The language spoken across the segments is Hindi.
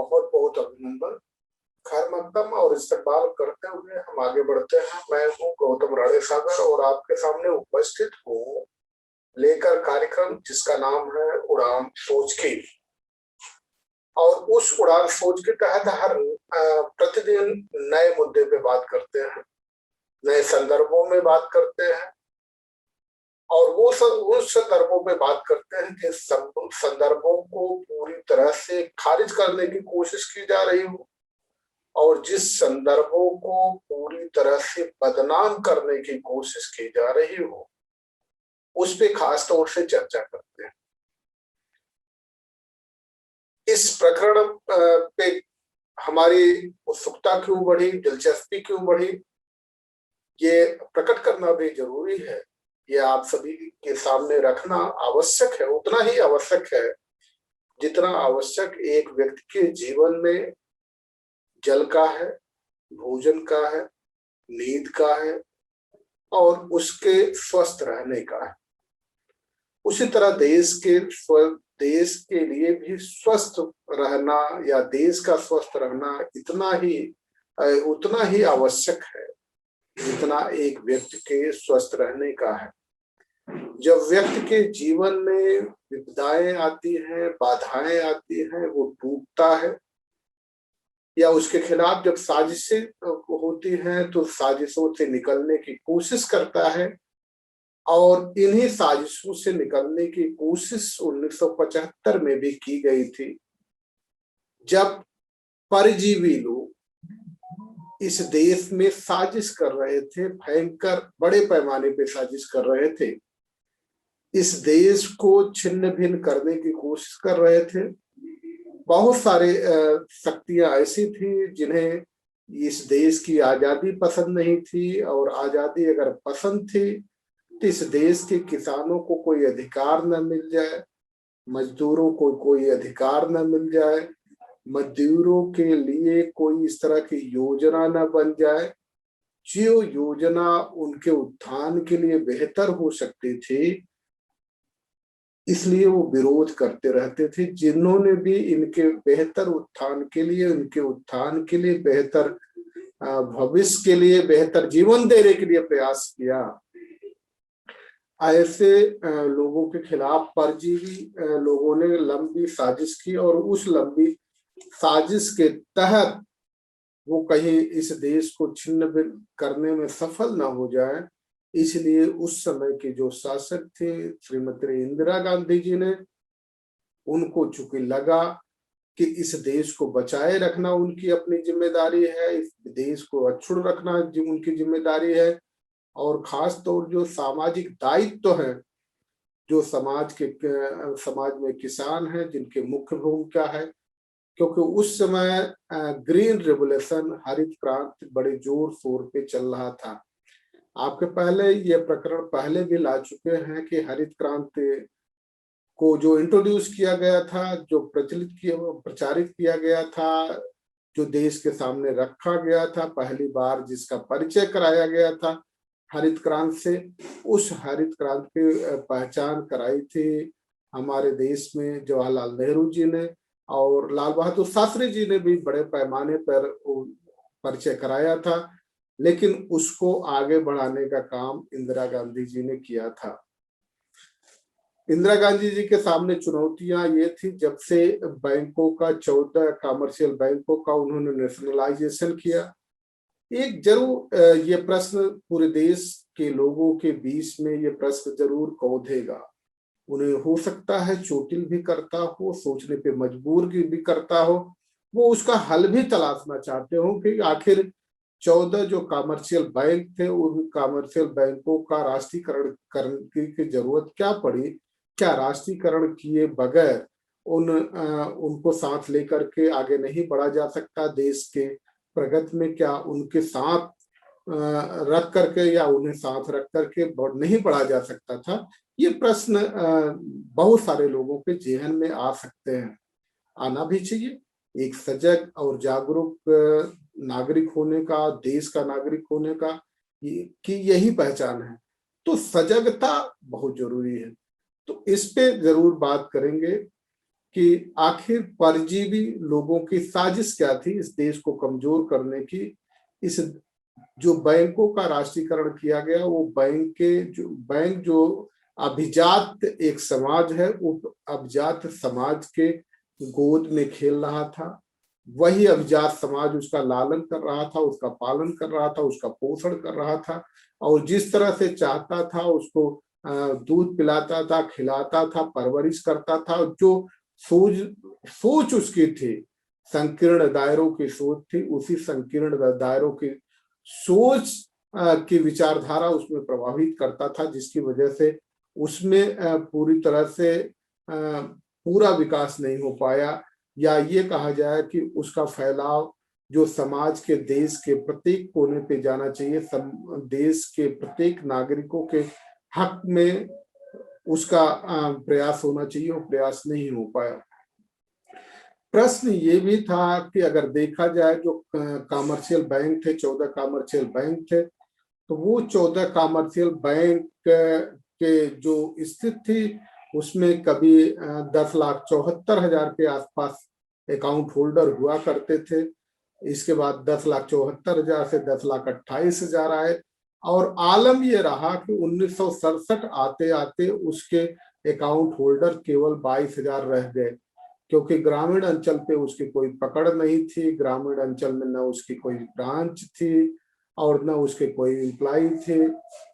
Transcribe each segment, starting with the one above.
बहुत बहुत अभिनंदन। खैर मकदम और इस्तकबाल करते हुए हम आगे बढ़ते हैं। मैं हूँ गौतम राणे सागर और आपके सामने उपस्थित हूँ लेकर कार्यक्रम जिसका नाम है उड़ान सोच की। और उस उड़ान सोच के तहत हर प्रतिदिन नए मुद्दे पे बात करते हैं, नए संदर्भों में बात करते हैं और वो उस संदर्भों में बात करते हैं जिस संदर्भों को पूरी तरह से खारिज करने की कोशिश की जा रही हो और जिस संदर्भों को पूरी तरह से बदनाम करने की कोशिश की जा रही हो उस पे खास तौर से चर्चा करते हैं। इस प्रकरण पे हमारी उत्सुकता क्यों बढ़ी, दिलचस्पी क्यों बढ़ी, ये प्रकट करना भी जरूरी है। ये आप सभी के सामने रखना आवश्यक है, उतना ही आवश्यक है जितना आवश्यक एक व्यक्ति के जीवन में जल का है, भोजन का है, नींद का है और उसके स्वस्थ रहने का है। उसी तरह देश के लिए भी स्वस्थ रहना या देश का स्वस्थ रहना उतना ही आवश्यक है जितना एक व्यक्ति के स्वस्थ रहने का है। जब व्यक्ति के जीवन में विपदाएं आती हैं, बाधाएं आती हैं, वो टूटता है या उसके खिलाफ जब साजिशें होती हैं तो साजिशों से निकलने की कोशिश करता है। और इन्हीं साजिशों से निकलने की कोशिश 1975 में भी की गई थी, जब परजीवी लोग इस देश में साजिश कर रहे थे, भयंकर बड़े पैमाने पे साजिश कर रहे थे, इस देश को छिन्न भिन्न करने की कोशिश कर रहे थे। बहुत सारे शक्तियां ऐसी थी जिन्हें इस देश की आजादी पसंद नहीं थी और आजादी अगर पसंद थी तो इस देश के किसानों को कोई अधिकार न मिल जाए, मजदूरों को कोई अधिकार न मिल जाए, मजदूरों के लिए कोई इस तरह की योजना न बन जाए जो योजना उनके उत्थान के लिए बेहतर हो सकती थी। इसलिए वो विरोध करते रहते थे। जिन्होंने भी इनके बेहतर उत्थान के लिए, उनके उत्थान के लिए, बेहतर भविष्य के लिए, बेहतर जीवन देने के लिए प्रयास किया, ऐसे लोगों के खिलाफ परजीवी लोगों ने लंबी साजिश की और उस लंबी साजिश के तहत वो कहीं इस देश को छिन्न भिन्न करने में सफल ना हो जाए, इसलिए उस समय के जो शासक थे श्रीमती इंदिरा गांधी जी ने, उनको चूंकि लगा कि इस देश को बचाए रखना उनकी अपनी जिम्मेदारी है, इस देश को अक्षुण्ण रखना उनकी जिम्मेदारी है और खास तौर जो सामाजिक दायित्व है, जो समाज में किसान हैं जिनके मुख्य भूमिका है, क्योंकि उस समय ग्रीन रेवोल्यूशन, हरित क्रांति बड़े जोर शोर पे चल रहा था। आपके पहले ये प्रकरण पहले भी ला चुके हैं कि हरित क्रांति को जो इंट्रोड्यूस किया गया था, जो प्रचारित किया गया था, जो देश के सामने रखा गया था, पहली बार जिसका परिचय कराया गया था हरित क्रांति से, उस हरित क्रांति की पहचान कराई थी हमारे देश में जवाहरलाल नेहरू जी ने और लाल बहादुर शास्त्री जी ने भी बड़े पैमाने पर परिचय कराया था, लेकिन उसको आगे बढ़ाने का काम इंदिरा गांधी जी ने किया था। इंदिरा गांधी जी के सामने चुनौतियां ये थी, जब से बैंकों का 14 कमर्शियल बैंकों का उन्होंने नेशनलाइजेशन किया। एक जरूर ये प्रश्न पूरे देश के लोगों के बीच में ये प्रश्न जरूर कौंधेगा, उन्हें हो सकता है चोटिल भी करता हो, सोचने पे मजबूर भी करता हो, वो उसका हल भी तलाशना चाहते हो कि आखिर 14 जो कमर्शियल बैंक थे उन कमर्शियल बैंकों का राष्ट्रीयकरण करने की जरूरत क्या पड़ी, क्या राष्ट्रीयकरण किए बगैर उनको साथ लेकर के आगे नहीं बढ़ा जा सकता, देश के प्रगति में क्या उनके साथ रख करके या उन्हें साथ रख करके नहीं बढ़ा जा सकता था। ये प्रश्न बहुत सारे लोगों के जेहन में आ सकते हैं, आना भी चाहिए। एक सजग और जागरूक नागरिक होने का, देश का नागरिक होने का की यही पहचान है, तो सजगता बहुत जरूरी है। तो इस पे जरूर बात करेंगे कि आखिर परजीवी लोगों की साजिश क्या थी इस देश को कमजोर करने की। इस जो बैंकों का राष्ट्रीयकरण किया गया, वो बैंक जो अभिजात एक समाज है, वो अभिजात समाज के गोद में खेल रहा था। वही अभिजात समाज उसका लालन कर रहा था, उसका पालन कर रहा था, उसका पोषण कर रहा था, और जिस तरह से चाहता था उसको दूध पिलाता था, खिलाता था, परवरिश करता था। जो सोच उसकी थी, संकीर्ण दायरों की सोच थी, उसी संकीर्ण दायरों की सोच की विचारधारा उसमें प्रभावित करता था, जिसकी वजह से उसमें पूरी तरह से पूरा विकास नहीं हो पाया, या ये कहा जाए कि उसका फैलाव जो समाज के, देश के प्रत्येक कोने पे जाना चाहिए, देश के प्रत्येक नागरिकों के हक में उसका प्रयास होना चाहिए, वो प्रयास नहीं हो पाया। प्रश्न ये भी था कि अगर देखा जाए जो कमर्शियल बैंक थे, 14 कमर्शियल बैंक थे, तो वो 14 कमर्शियल बैंक के जो स्थिति थी उसमें कभी 10,74,000 के आसपास अकाउंट होल्डर हुआ करते थे। इसके बाद 10,74,000 से 10,28,000 आए, और आलम ये रहा कि 1967 आते आते उसके अकाउंट होल्डर केवल 22,000 रह गए, क्योंकि ग्रामीण अंचल पे उसकी कोई पकड़ नहीं थी। ग्रामीण अंचल में न उसकी कोई ब्रांच थी और न उसके कोई एम्प्लॉय थे।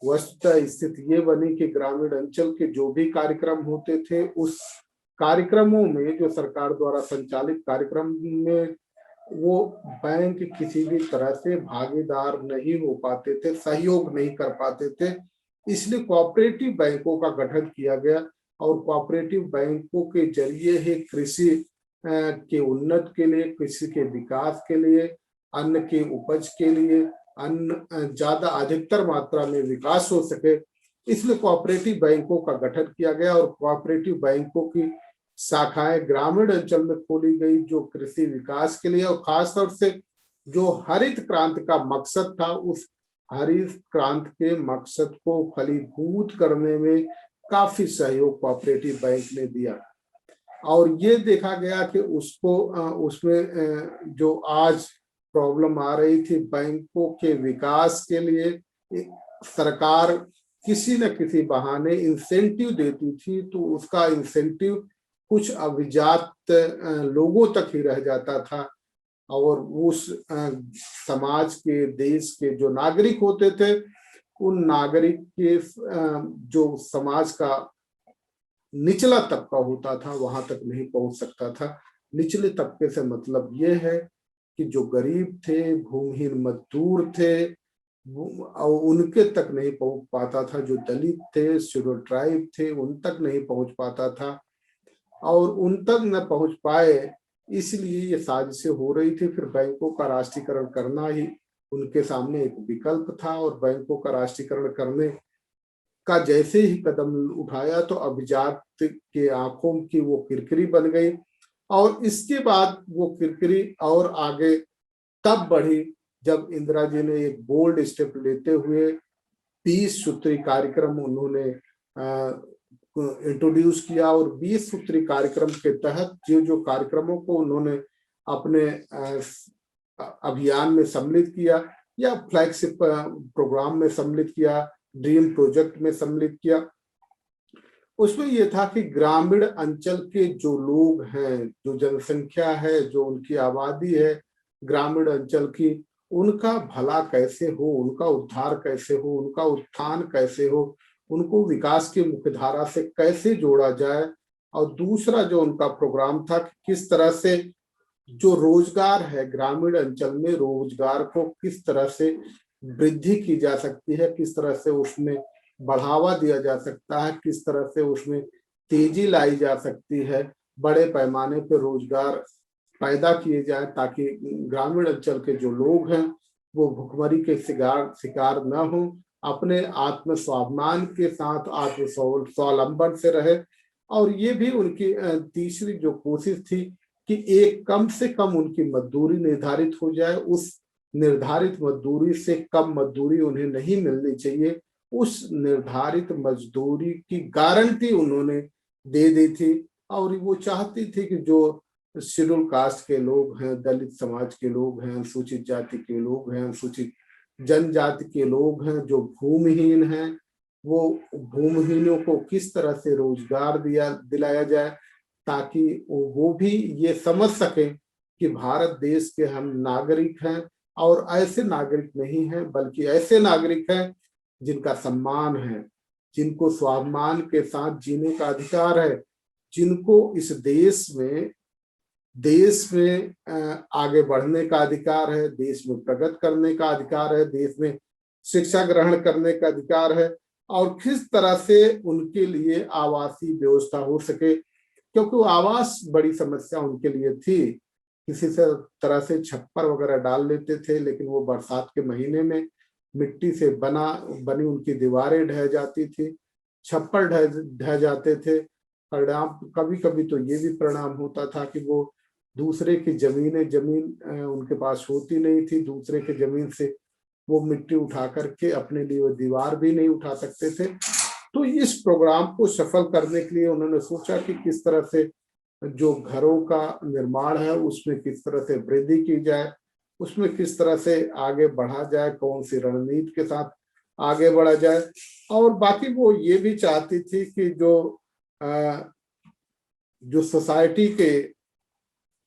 वस्तुतः स्थिति ये बनी कि ग्रामीण अंचल के जो भी कार्यक्रम होते थे, उस कार्यक्रमों में, जो सरकार द्वारा संचालित कार्यक्रम में, वो बैंक किसी भी तरह से भागीदार नहीं हो पाते थे, सहयोग नहीं कर पाते थे। इसलिए कोऑपरेटिव बैंकों का गठन किया गया, और कोऑपरेटिव बैंकों के जरिए ही कृषि के उन्नत के लिए, कृषि के विकास के लिए, अन्न के उपज के लिए, अन्न ज्यादा अधिकतर मात्रा में विकास हो सके, इसलिए कोऑपरेटिव बैंकों का गठन किया गया। और कोऑपरेटिव बैंकों की शाखाएं ग्रामीण अंचल में खोली गई, जो कृषि विकास के लिए, और खासतौर से जो हरित क्रांति का मकसद था, उस हरित क्रांति के मकसद को फलीभूत करने में काफी सहयोग कोऑपरेटिव बैंक ने दिया। और ये देखा गया कि उसको उसमें जो आज प्रॉब्लम आ रही थी बैंकों के विकास के लिए, सरकार किसी न किसी बहाने इंसेंटिव देती थी, तो उसका इंसेंटिव कुछ अभिजात लोगों तक ही रह जाता था, और उस समाज के, देश के जो नागरिक होते थे, उन नागरिक के जो समाज का निचला तबका होता था, वहां तक नहीं पहुंच सकता था। निचले तबके से मतलब ये है कि जो गरीब थे, भूमिहीन मजदूर थे, और उनके तक नहीं पहुंच पाता था। जो दलित थे, शेड्यूल ट्राइब थे, उन तक नहीं पहुंच पाता था, और उन तक न पहुंच पाए, इसलिए ये साजिशें हो रही थी। फिर बैंकों का राष्ट्रीयकरण करना ही उनके सामने एक विकल्प था, और बैंकों का राष्ट्रीयकरण करने का जैसे ही कदम उठाया, तो अभिजात के आंखों की वो किरकिरी बन गई। और इसके बाद वो किरकिरी और आगे तब बढ़ी जब इंदिरा जी ने एक बोल्ड स्टेप लेते हुए 20 सूत्री कार्यक्रम उन्होंने इंट्रोड्यूस किया, और 20 सूत्री कार्यक्रम के तहत जो कार्यक्रमों को उन्होंने अपने अभियान में सम्मिलित किया, या फ्लैगशिप प्रोग्राम में सम्मिलित किया, ड्रीम प्रोजेक्ट में सम्मिलित किया, उसमें यह था कि ग्रामीण अंचल के जो लोग हैं, जो जनसंख्या है, जो उनकी आबादी है ग्रामीण अंचल की, उनका भला कैसे हो, उनका उद्धार कैसे हो, उनका उत्थान कैसे हो, उनको विकास की मुख्यधारा से कैसे जोड़ा जाए। और दूसरा जो उनका प्रोग्राम था कि किस तरह से जो रोजगार है ग्रामीण अंचल में, रोजगार को किस तरह से वृद्धि की जा सकती है, किस तरह से उसमें बढ़ावा दिया जा सकता है, किस तरह से उसमें तेजी लाई जा सकती है, बड़े पैमाने पर रोजगार पैदा किए जाए, ताकि ग्रामीण अंचल के जो लोग हैं वो भुखमरी के शिकार न हो, अपने आत्म स्वाभिमान के साथ आत्म स्वावलंबन से रहे। और ये भी उनकी तीसरी जो कोशिश थी कि एक कम से कम उनकी मजदूरी निर्धारित हो जाए। उस निर्धारित मजदूरी से कम मजदूरी उन्हें नहीं मिलनी चाहिए, उस निर्धारित मजदूरी की गारंटी उन्होंने दे दी थी। और वो चाहती थी कि जो शेड्यूल कास्ट के लोग हैं, दलित समाज के लोग हैं, अनुसूचित जाति के लोग हैं, अनुसूचित जनजाति के लोग हैं, जो भूमिहीन हैं, वो भूमिहीनों को किस तरह से रोजगार दिलाया जाए, ताकि वो भी ये समझ सके कि भारत देश के हम नागरिक हैं, और ऐसे नागरिक नहीं हैं बल्कि ऐसे नागरिक हैं जिनका सम्मान है, जिनको स्वाभिमान के साथ जीने का अधिकार है, जिनको इस देश में आगे बढ़ने का अधिकार है, देश में प्रगति करने का अधिकार है, देश में शिक्षा ग्रहण करने का अधिकार है, और किस तरह से उनके लिए आवासीय व्यवस्था हो सके, क्योंकि वो आवास बड़ी समस्या उनके लिए थी। किसी से तरह से छप्पर वगैरह डाल लेते थे, लेकिन वो बरसात के महीने में मिट्टी से बनी उनकी दीवारें ढह जाती थी, छप्पर ढह जाते थे। परिणाम कभी कभी तो ये भी परिणाम होता था कि वो दूसरे की जमीन उनके पास होती नहीं थी, दूसरे की जमीन से वो मिट्टी उठा करके अपने लिए वो दीवार भी नहीं उठा सकते थे। तो इस प्रोग्राम को सफल करने के लिए उन्होंने सोचा कि किस तरह से जो घरों का निर्माण है उसमें किस तरह से वृद्धि की जाए, उसमें किस तरह से आगे बढ़ा जाए, कौन सी रणनीति के साथ आगे बढ़ा जाए। और बाकी वो ये भी चाहती थी कि जो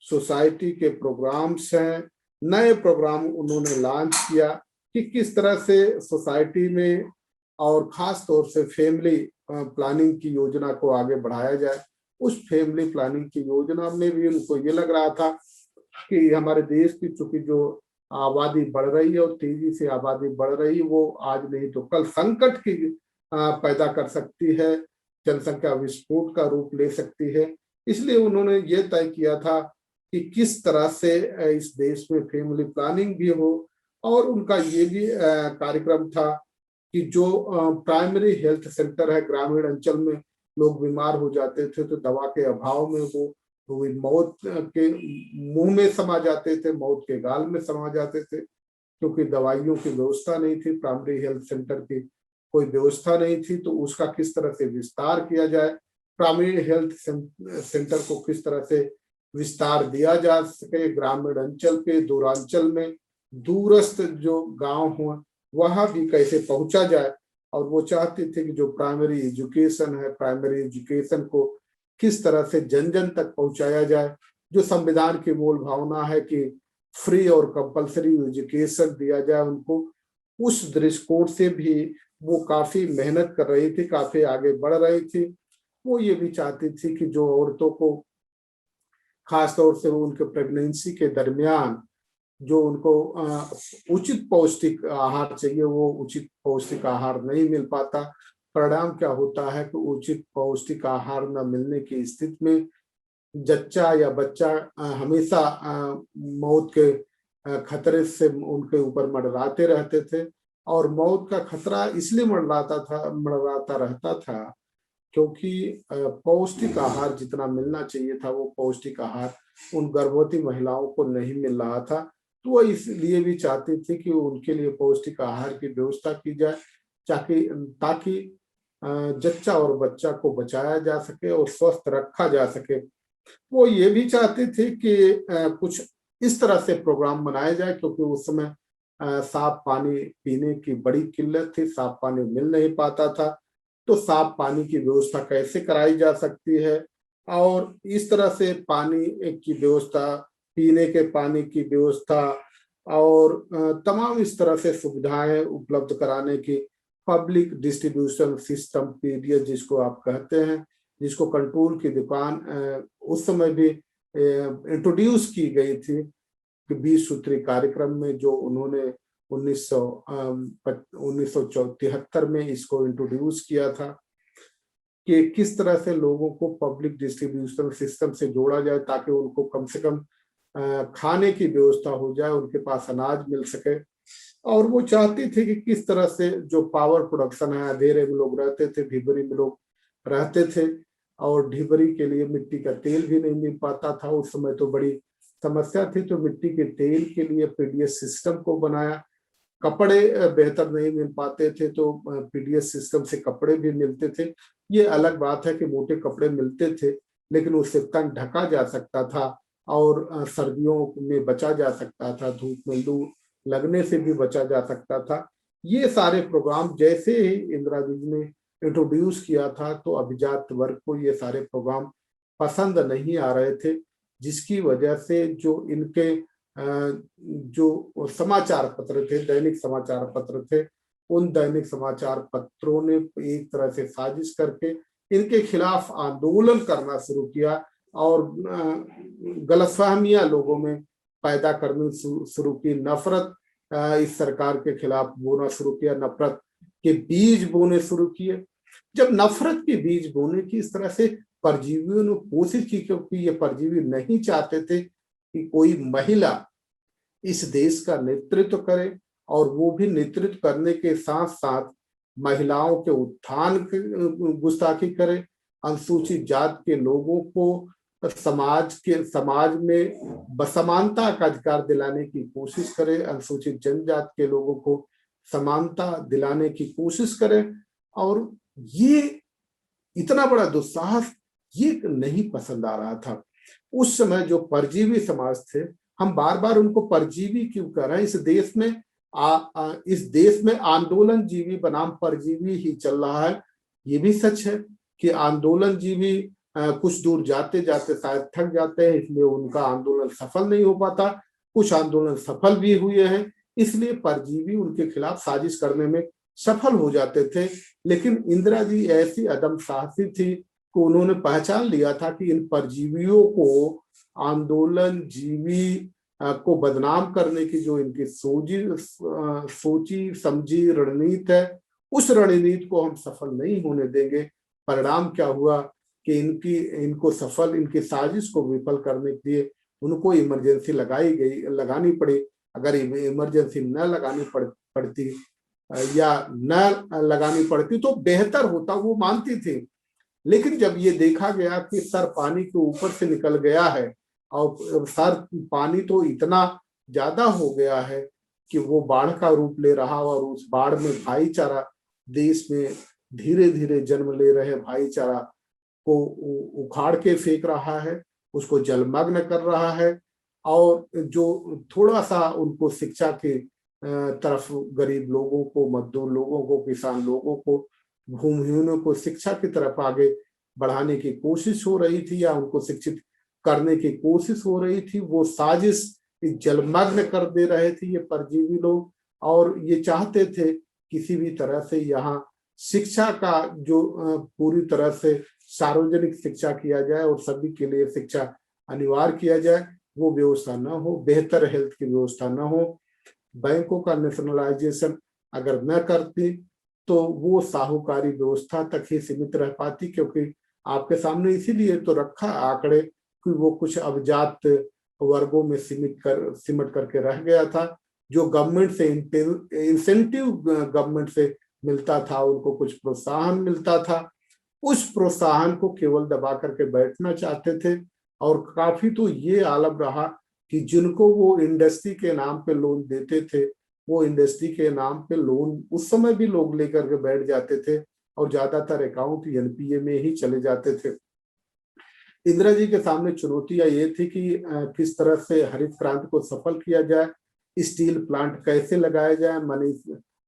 सोसाइटी के प्रोग्राम्स हैं, नए प्रोग्राम उन्होंने लॉन्च किया कि किस तरह से सोसाइटी में और खास तौर से फैमिली प्लानिंग की योजना को आगे बढ़ाया जाए। उस फैमिली प्लानिंग की योजना में भी उनको ये लग रहा था कि हमारे देश की चूंकि जो आबादी बढ़ रही है और तेजी से आबादी बढ़ रही है, वो आज नहीं तो कल संकट की पैदा कर सकती है, जनसंख्या विस्फोट का रूप ले सकती है। इसलिए उन्होंने ये तय किया था कि किस तरह से इस देश में फैमिली प्लानिंग भी हो, और उनका ये भी कार्यक्रम था कि जो प्राइमरी हेल्थ सेंटर है, ग्रामीण अंचल में लोग बीमार हो जाते थे तो दवा के अभाव में वो मौत के मुंह में समा जाते थे, मौत के गाल में समा जाते थे, क्योंकि दवाइयों की व्यवस्था नहीं थी, प्राइमरी हेल्थ सेंटर की कोई व्यवस्था नहीं थी। तो उसका किस तरह से विस्तार किया जाए, प्राइमरी हेल्थ सेंटर को किस तरह से विस्तार दिया जा सके, ग्रामीण अंचल पे, दूरांचल में, दूरस्थ जो गांव हो वहां भी कैसे पहुंचा जाए। और वो चाहते थे कि जो प्राइमरी एजुकेशन है, प्राइमरी एजुकेशन को किस तरह से जन जन तक पहुंचाया जाए। जो संविधान की मूल भावना है कि फ्री और कंपलसरी एजुकेशन दिया जाए उनको, उस दृष्टिकोण से भी वो काफी मेहनत कर रही थी, काफी आगे बढ़ रही थी। वो ये भी चाहती थी कि जो औरतों को खासतौर से उनके प्रेगनेंसी के दरमियान जो उनको उचित पौष्टिक आहार चाहिए, वो उचित पौष्टिक आहार नहीं मिल पाता। परिणाम क्या होता है कि उचित पौष्टिक आहार न मिलने की स्थिति में जच्चा या बच्चा हमेशा मौत के खतरे से उनके ऊपर मंडराते रहते थे। और मौत का खतरा इसलिए मंडराता रहता था क्योंकि पौष्टिक आहार जितना मिलना चाहिए था वो पौष्टिक आहार उन गर्भवती महिलाओं को नहीं मिल रहा था। तो वो इसलिए भी चाहती थी कि उनके लिए पौष्टिक आहार की व्यवस्था की जाए, ताकि जच्चा और बच्चा को बचाया जा सके और स्वस्थ रखा जा सके। वो ये भी चाहते थे कि कुछ इस तरह से प्रोग्राम बनाया जाए, क्योंकि उस समय साफ पानी पीने की बड़ी किल्लत थी, साफ पानी मिल नहीं पाता था। तो साफ पानी की व्यवस्था कैसे कराई जा सकती है, और इस तरह से पानी की व्यवस्था, पीने के पानी की व्यवस्था, और तमाम इस तरह से सुविधाएं उपलब्ध कराने की पब्लिक डिस्ट्रीब्यूशन सिस्टम पीडीएस जिसको आप कहते हैं, जिसको कंट्रोल की दुकान उस समय भी इंट्रोड्यूस की गई थी कि 20 सूत्री कार्यक्रम में, जो उन्होंने 1973 में इसको इंट्रोड्यूस किया था कि किस तरह से लोगों को पब्लिक डिस्ट्रीब्यूशन सिस्टम से जोड़ा जाए, ताकि उनको कम से कम खाने की व्यवस्था हो जाए, उनके पास अनाज मिल सके। और वो चाहती थी कि किस तरह से जो पावर प्रोडक्शन है, अंधेरे में लोग रहते थे, ढिबरी में लोग रहते थे, और ढिबरी के लिए मिट्टी का तेल भी नहीं मिल पाता था, उस समय तो बड़ी समस्या थी। तो मिट्टी के तेल के लिए पीडीएस सिस्टम को बनाया। कपड़े बेहतर नहीं मिल पाते थे तो पीडीएस सिस्टम से कपड़े भी मिलते थे। ये अलग बात है कि मोटे कपड़े मिलते थे, लेकिन उससे तन ढका जा सकता था और सर्दियों में बचा जा सकता था, धूप में लू लगने से भी बचा जा सकता था। ये सारे प्रोग्राम जैसे ही इंदिरा जी ने इंट्रोड्यूस किया था तो अभिजात वर्ग को ये सारे प्रोग्राम पसंद नहीं आ रहे थे, जिसकी वजह से जो इनके जो समाचार पत्र थे, दैनिक समाचार पत्र थे, उन दैनिक समाचार पत्रों ने एक तरह से साजिश करके इनके खिलाफ आंदोलन करना शुरू किया और गलतफहमियां लोगों में पैदा करनी शुरू की, नफरत इस सरकार के खिलाफ बोना शुरू किया, नफरत के बीज बोने शुरू किए। जब नफरत के बीज बोने की इस तरह से परजीवियों ने कोशिश की, क्योंकि ये परजीवी नहीं चाहते थे कि कोई महिला इस देश का नेतृत्व करे, और वो भी नेतृत्व करने के साथ साथ महिलाओं के उत्थान की गुस्ताखी करे, अनुसूचित जात के लोगों को समाज में समानता का अधिकार दिलाने की कोशिश करे, अनुसूचित जनजात के लोगों को समानता दिलाने की कोशिश करे। और ये इतना बड़ा दुस्साहस ये नहीं पसंद आ रहा था। उस समय जो परजीवी समाज थे, हम बार बार उनको परजीवी क्यों कर रहे हैं, इस देश में आंदोलन जीवी बनाम परजीवी ही चल रहा है। ये भी सच है कि आंदोलन जीवी कुछ दूर जाते जाते शायद थक जाते हैं, इसलिए उनका आंदोलन सफल नहीं हो पाता। कुछ आंदोलन सफल भी हुए हैं, इसलिए परजीवी उनके खिलाफ साजिश करने में सफल हो जाते थे। लेकिन इंदिरा जी ऐसी अदम साहसी थी कि उन्होंने पहचान लिया था कि इन परजीवियों को आंदोलन जीवी को बदनाम करने की जो इनकी सोची समझी रणनीति है, उस रणनीति को हम सफल नहीं होने देंगे। परिणाम क्या हुआ कि इनकी साजिश को विफल करने के लिए उनको इमरजेंसी लगानी पड़ी। अगर इमरजेंसी न लगानी पड़ती या न लगानी पड़ती तो बेहतर होता, वो मानती थी। लेकिन जब ये देखा गया कि सर पानी के ऊपर से निकल गया है और सर पानी तो इतना ज्यादा हो गया है कि वो बाढ़ का रूप ले रहा, और उस बाढ़ में भाईचारा, देश में धीरे धीरे जन्म ले रहे भाईचारा को उखाड़ के फेंक रहा है, उसको जलमग्न कर रहा है। और जो थोड़ा सा उनको शिक्षा के तरफ, गरीब लोगों को, मजदूर लोगों को, किसान लोगों को, भूमिहीनों को शिक्षा की तरफ आगे बढ़ाने की कोशिश हो रही थी या उनको शिक्षित करने की कोशिश हो रही थी, वो साजिश जलमग्न कर दे रहे थे ये परजीवी लोग। और ये चाहते थे किसी भी तरह से यहाँ शिक्षा का जो पूरी तरह से सार्वजनिक शिक्षा किया जाए और सभी के लिए शिक्षा अनिवार्य किया जाए, वो व्यवस्था न हो, बेहतर हेल्थ की व्यवस्था न हो। बैंकों का नेशनलाइजेशन अगर न करती तो वो साहूकारी व्यवस्था तक ही सीमित रह पाती, क्योंकि आपके सामने इसीलिए तो रखा आंकड़े कि वो कुछ अभिजात वर्गों में सिमट करके रह गया था। जो गवर्नमेंट से इंसेंटिव गवर्नमेंट से मिलता था, उनको कुछ प्रोत्साहन मिलता था, उस प्रोत्साहन को केवल दबा करके बैठना चाहते थे। और काफी तो ये आलम रहा कि जिनको वो इंडस्ट्री के नाम पे लोन देते थे, वो इंडस्ट्री के नाम पे लोन उस समय भी लोग लेकर के बैठ जाते थे और ज्यादातर अकाउंट एनपीए में ही चले जाते थे। इंदिरा जी के सामने चुनौतियां ये थी कि किस तरह से हरित क्रांति को सफल किया जाए, स्टील प्लांट कैसे लगाया जाए,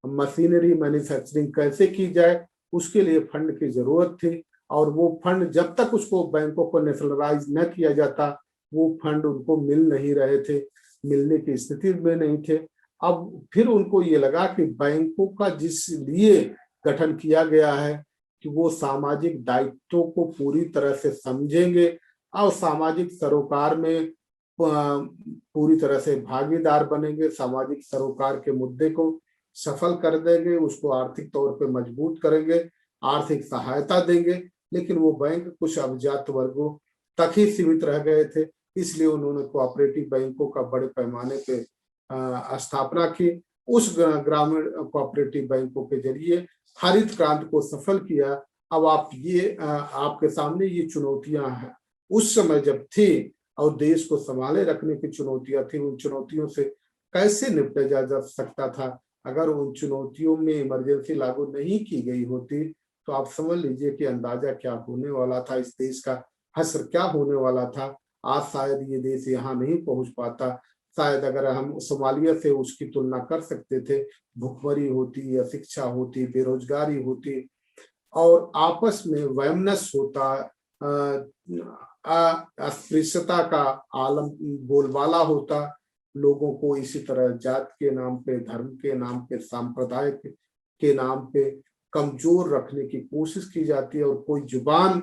मशीनरी मैन्युफैक्चरिंग कैसे की जाए, उसके लिए फंड की जरूरत थी। और वो फंड जब तक उसको बैंकों को नेशनलाइज न किया जाता, वो फंड उनको मिल नहीं रहे थे, मिलने की स्थिति में नहीं थे। अब फिर उनको ये लगा कि बैंकों का जिस लिए गठन किया गया है कि वो सामाजिक दायित्वों को पूरी तरह से समझेंगे और सामाजिक सरोकार में पूरी तरह से भागीदार बनेंगे, सामाजिक सरोकार के मुद्दे को सफल कर देंगे, उसको आर्थिक तौर पे मजबूत करेंगे, आर्थिक सहायता देंगे। लेकिन वो बैंक कुछ अभिजात वर्गों तक ही सीमित रह गए थे, इसलिए उन्होंने कोऑपरेटिव बैंकों का बड़े पैमाने पे स्थापना की। उस ग्रामीण कोऑपरेटिव बैंकों के जरिए हरित क्रांति को सफल किया। अब आपके सामने ये चुनौतियां हैं, उस समय जब थी और देश को संभाले रखने की चुनौतियां थी, उन चुनौतियों से कैसे निपटा जा सकता था। अगर उन चुनौतियों में इमरजेंसी लागू नहीं की गई होती तो आप समझ लीजिए कि अंदाजा क्या होने वाला था इस देश का हश्र क्या होने वाला था। आज शायद ये देश यहाँ नहीं पहुंच पाता। शायद अगर हम सोमालिया से उसकी तुलना कर सकते थे, भुखमरी होती, अशिक्षा होती, बेरोजगारी होती और आपस में वैमनस्य होता, अस्पृश्यता का आलम बोलबाला होता, लोगों को इसी तरह जात के नाम पे, धर्म के नाम पे, सांप्रदाय के नाम पे कमजोर रखने की कोशिश की जाती है और कोई जुबान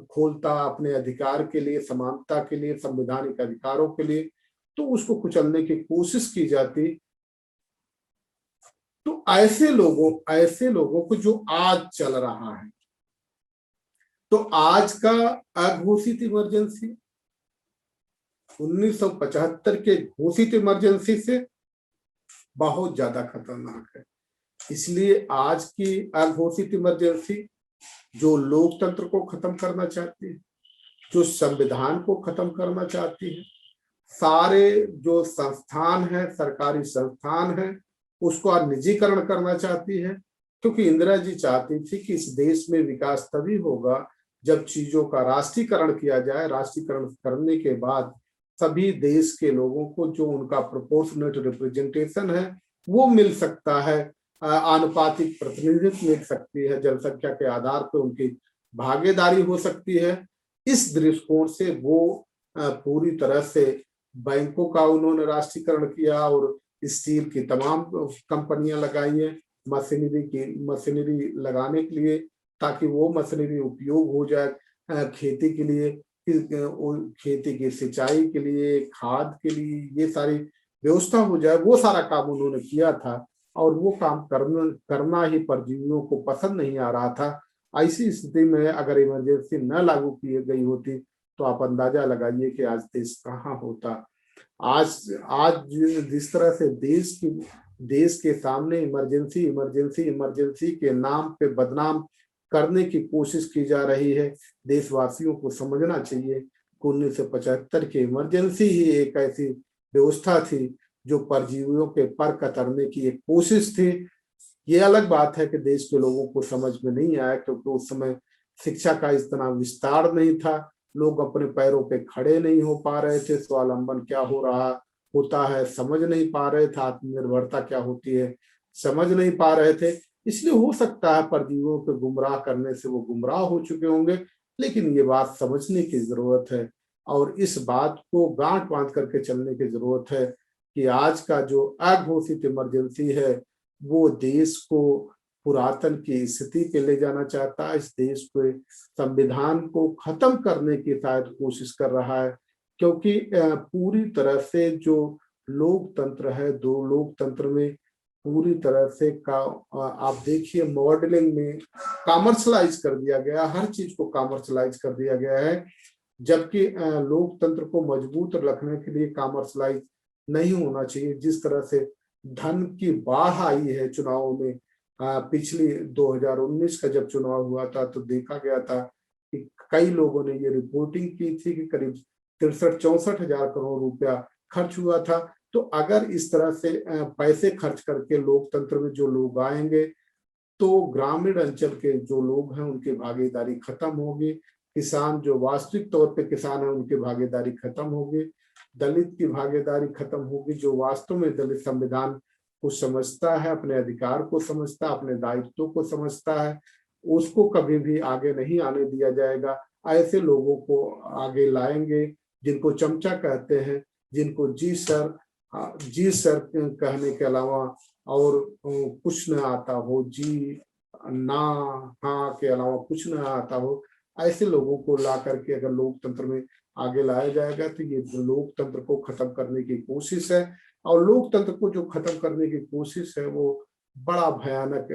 खोलता अपने अधिकार के लिए, समानता के लिए, संवैधानिक अधिकारों के लिए, तो उसको कुचलने की कोशिश की जाती। तो ऐसे लोगों को जो आज चल रहा है, तो आज का अघोषित इमरजेंसी 1975 के घोषित इमरजेंसी से बहुत ज्यादा खतरनाक है। इसलिए आज की अघोषित इमरजेंसी जो लोकतंत्र को खत्म करना चाहती है, जो संविधान को खत्म करना चाहती है, सारे जो संस्थान है, सरकारी संस्थान है, उसको निजीकरण करना चाहती है। क्योंकि इंदिरा जी चाहती थी कि इस देश में विकास तभी होगा जब चीजों का राष्ट्रीयकरण किया जाए। राष्ट्रीयकरण करने के बाद सभी देश के लोगों को जो उनका प्रोपोर्शनेट रिप्रेजेंटेशन है वो मिल सकता है, आनुपातिक प्रतिनिधित्व मिल सकती है, जनसंख्या के आधार पर उनकी भागीदारी हो सकती है। इस दृष्टिकोण से वो पूरी तरह से बैंकों का उन्होंने राष्ट्रीयकरण किया और स्टील की तमाम कंपनियां लगाई हैं मशीनरी लगाने के लिए, ताकि वो मशीनरी उपयोग हो जाए खेती के लिए, खेती की सिंचाई के लिए, खाद के लिए, ये सारी व्यवस्था हो जाए। वो सारा काम उन्होंने किया था और वो काम करना ही परजीवियों को पसंद नहीं आ रहा था। ऐसी स्थिति में अगर इमरजेंसी न लागू की गई होती तो आप अंदाजा लगाइए कि आज देश कहाँ होता। आज जिस तरह से देश के सामने इमरजेंसी के नाम पे बदनाम करने की कोशिश की जा रही है, देशवासियों को समझना चाहिए कि 1975 की इमरजेंसी ही एक ऐसी व्यवस्था थी जो परजीवियों के पर कतरने की एक कोशिश थी। ये अलग बात है कि देश के लोगों को समझ में नहीं आया, क्योंकि उस समय शिक्षा का इतना विस्तार नहीं था, लोग अपने पैरों पे खड़े नहीं हो पा रहे थे, स्वावलंबन क्या होता है समझ नहीं पा रहे थे, आत्मनिर्भरता क्या होती है समझ नहीं पा रहे थे। इसलिए हो सकता है परजीवियों को गुमराह करने से वो गुमराह हो चुके होंगे, लेकिन ये बात समझने की जरूरत है और इस बात को गांठ बांध करके चलने की जरूरत है कि आज का जो अघोषित इमरजेंसी है वो देश को पुरातन की स्थिति पे ले जाना चाहता है, इस देश के संविधान को खत्म करने की शायद कोशिश कर रहा है। क्योंकि पूरी तरह से जो लोकतंत्र है, दो लोकतंत्र में पूरी तरह से आप देखिए मॉडलिंग में कॉमर्शलाइज कर दिया गया, हर चीज को कॉमर्शलाइज कर दिया गया है, जबकि लोकतंत्र को मजबूत रखने के लिए कॉमर्शलाइज नहीं होना चाहिए। जिस तरह से धन की बाढ़ आई है चुनावों में, पिछली 2019 का जब चुनाव हुआ था तो देखा गया था कि कई लोगों ने ये रिपोर्टिंग की थी कि करीब 63-64 हजार करोड़ रुपया खर्च हुआ था। तो अगर इस तरह से पैसे खर्च करके लोकतंत्र में जो लोग आएंगे तो ग्रामीण अंचल के जो लोग हैं उनकी भागीदारी खत्म होगी, किसान जो वास्तविक तौर पे किसान है उनकी भागीदारी खत्म होगी, दलित की भागीदारी खत्म होगी, जो वास्तव में दलित संविधान को समझता है, अपने अधिकार को समझता है, अपने दायित्वों को समझता है, उसको कभी भी आगे नहीं आने दिया जाएगा। ऐसे लोगों को आगे लाएंगे जिनको चमचा कहते हैं, जिनको जी सर कहने के अलावा और कुछ न आता हो, जी ना हाँ के अलावा कुछ न आता हो, ऐसे लोगों को ला करके अगर लोकतंत्र में आगे लाया जाएगा तो ये लोकतंत्र को खत्म करने की कोशिश है। और लोकतंत्र को जो खत्म करने की कोशिश है वो बड़ा भयानक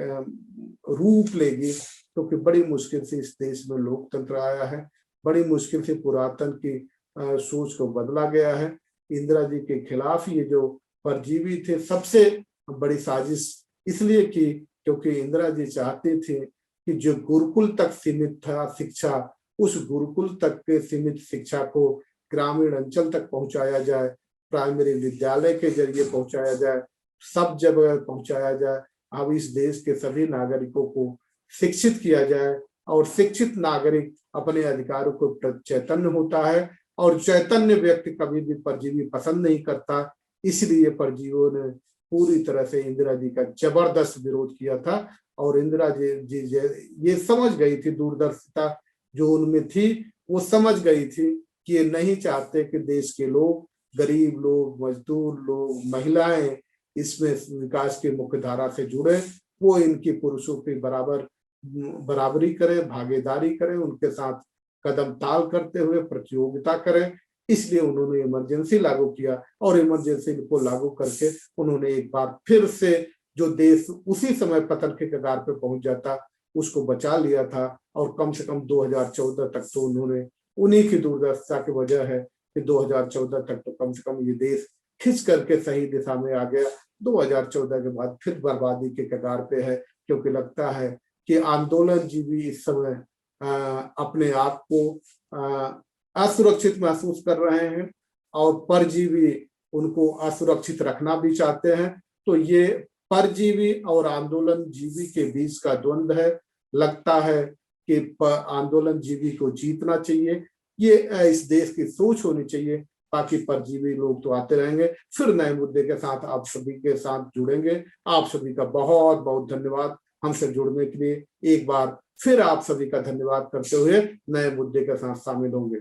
रूप लेगी, क्योंकि बड़ी मुश्किल से इस देश में लोकतंत्र आया है, बड़ी मुश्किल से पुरातन की सोच को बदला गया है। इंदिरा जी के खिलाफ ये जो परजीवी थे, सबसे बड़ी साजिश इसलिए की क्योंकि इंदिरा जी चाहती थी कि जो गुरुकुल तक सीमित था शिक्षा, उस गुरुकुल तक के सीमित शिक्षा को ग्रामीण अंचल तक पहुंचाया जाए, प्राइमरी विद्यालय के जरिए पहुंचाया जाए, सब जगह पहुंचाया जाए। अब इस देश के सभी नागरिकों को शिक्षित किया जाए और शिक्षित नागरिक अपने अधिकारों को प्रति चैतन्य होता है, और चैतन्य व्यक्ति कभी भी परजीवी पसंद नहीं करता। इसलिए परजीवियों ने पूरी तरह से इंदिरा जी का जबरदस्त विरोध किया था, और इंदिरा जी ये समझ गई थी, दूरदर्शिता जो उनमें थी वो समझ गई थी कि ये नहीं चाहते कि देश के लोग, गरीब लोग, मजदूर लोग, महिलाएं इसमें विकास की मुख्य धारा से जुड़े। वो इनकी पुरुषों की बराबरी करें, भागीदारी करें, उनके साथ कदम ताल करते हुए प्रतियोगिता करें। इसलिए उन्होंने इमरजेंसी लागू किया, और इमरजेंसी को लागू करके उन्होंने एक बार फिर से जो देश उसी समय पतन के कगार पे पहुंच जाता उसको बचा लिया था। और कम से कम 2014 तक तो उन्होंने, उन्हीं की दूरदर्शिता की वजह है कि 2014 तक तो कम से कम ये देश खिंच करके सही दिशा में आ गया। 2014 के बाद फिर बर्बादी के कगार पे है, क्योंकि लगता है कि आंदोलन जीवी इस समय अपने आप को असुरक्षित महसूस कर रहे हैं, और परजीवी उनको असुरक्षित रखना भी चाहते हैं। तो ये परजीवी और आंदोलन जीवी के बीच का द्वंद्व है। लगता है कि आंदोलन जीवी को जीतना चाहिए, ये इस देश की सोच होनी चाहिए। बाकी परजीवी लोग तो आते रहेंगे। फिर नए मुद्दे के साथ आप सभी के साथ जुड़ेंगे। आप सभी का बहुत बहुत धन्यवाद हमसे जुड़ने के लिए। एक बार फिर आप सभी का धन्यवाद करते हुए नए मुद्दे के साथ शामिल होंगे।